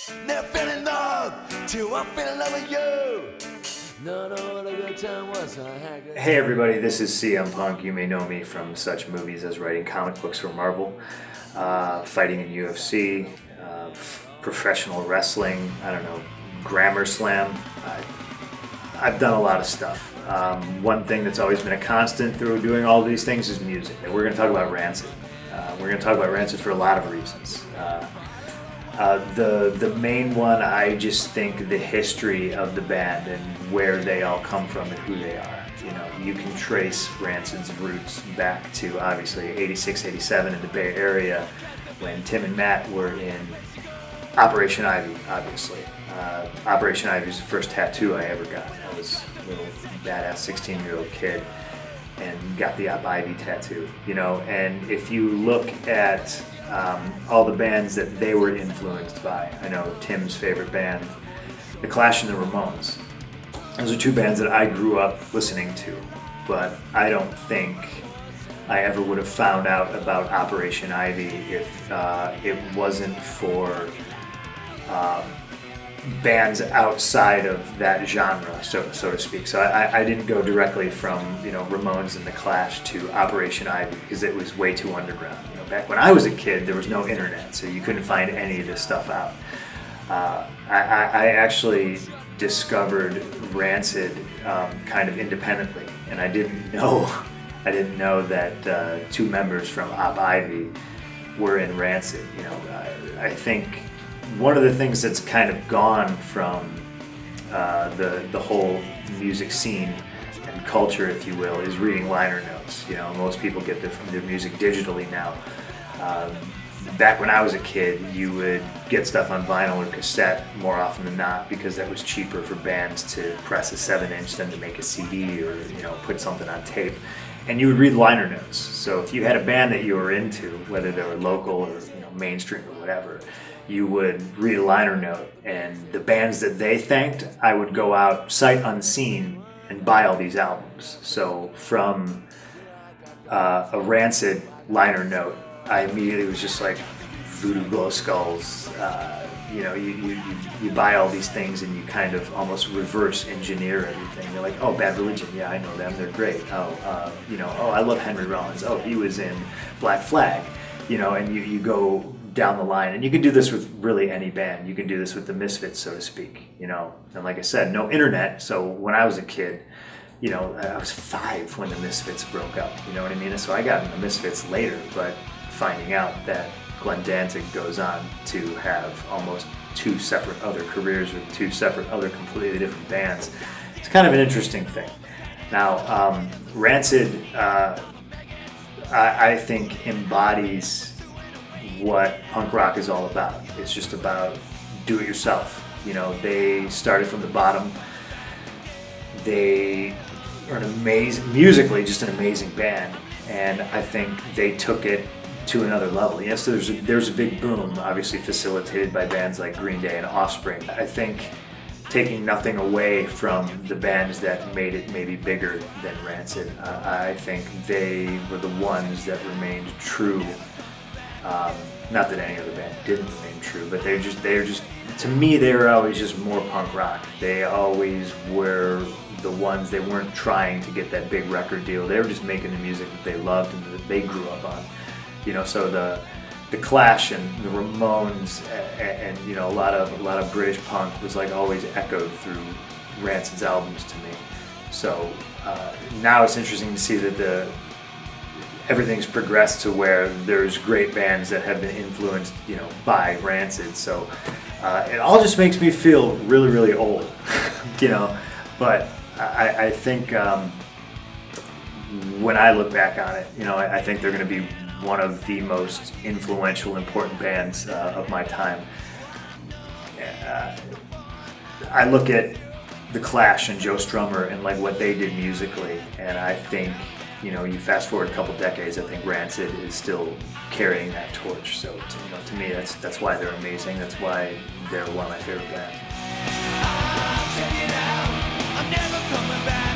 Never fell in love till I fell in love with you. No, what a good time was I had. Hey everybody, this is CM Punk. You may know me from such movies as writing comic books for Marvel, fighting in UFC, professional wrestling, Grammar Slam. I've done a lot of stuff. One thing that's always been a constant through doing all of these things is music. And we're going to talk about RANCID. We're going to talk about RANCID for a lot of reasons. The main one, I just think the history of the band and where they all come from and who they are. You know, you can trace RANCID's roots back to obviously 86, 87 in the Bay Area when Tim and Matt were in Operation Ivy, obviously. Operation Ivy was the first tattoo I ever got. I was a little badass 16-year-old kid and got the Ivy tattoo, and if you look at all the bands that they were influenced by, I know Tim's favorite band, The Clash and the Ramones. Those are two bands that I grew up listening to, but I don't think I ever would have found out about Operation Ivy if it wasn't for bands outside of that genre, so to speak. So I didn't go directly from Ramones and The Clash to Operation Ivy because it was way too underground. Back when I was a kid, there was no internet, so you couldn't find any of this stuff out. I actually discovered RANCID kind of independently, and I didn't know that two members from Op Ivy were in RANCID. I think one of the things that's kind of gone from the whole music scene and culture, if you will, is reading liner notes. Most people get their music digitally now. Back when I was a kid, you would get stuff on vinyl or cassette more often than not because that was cheaper for bands to press a 7-inch than to make a CD or put something on tape. And you would read liner notes. So if you had a band that you were into, whether they were local or mainstream or whatever, you would read a liner note, and the bands that they thanked, I would go out sight unseen and buy all these albums. So from a RANCID liner note, I immediately was just like Voodoo Glow Skulls. You buy all these things and you kind of almost reverse engineer everything. You're like, oh, Bad Religion, yeah, I know them, they're great. Oh, I love Henry Rollins. Oh, he was in Black Flag. And you go down the line, and you can do this with really any band. You can do this with the Misfits, so to speak. And like I said, no internet. So when I was a kid, I was 5 when the Misfits broke up. You know what I mean? So I got into the Misfits later, but finding out that Glenn Danzig goes on to have almost 2 separate other careers with 2 separate other completely different bands, it's kind of an interesting thing. Now, RANCID, I think embodies what punk rock is all about. It's just about do it yourself. They started from the bottom. They are musically just an amazing band, and I think they took it to another level. Yes, there's a big boom, obviously facilitated by bands like Green Day and Offspring. I think taking nothing away from the bands that made it maybe bigger than RANCID, I think they were the ones that remained true. Not that any other band didn't remain true, but they're just to me, they were always just more punk rock. They always were the ones. They weren't trying to get that big record deal. They were just making the music that they loved and that they grew up on. So the Clash and the Ramones and a lot of British punk was like always echoed through RANCID's albums to me. So now it's interesting to see that everything's progressed to where there's great bands that have been influenced, by RANCID. So it all just makes me feel really, really old, But I think when I look back on it, I think they're going to be one of the most influential, important bands of my time. I look at The Clash and Joe Strummer and like what they did musically, and I think you fast forward a couple decades, I think RANCID is still carrying that torch. So to me, that's why they're amazing. That's why they're one of my favorite bands. I'm never coming back.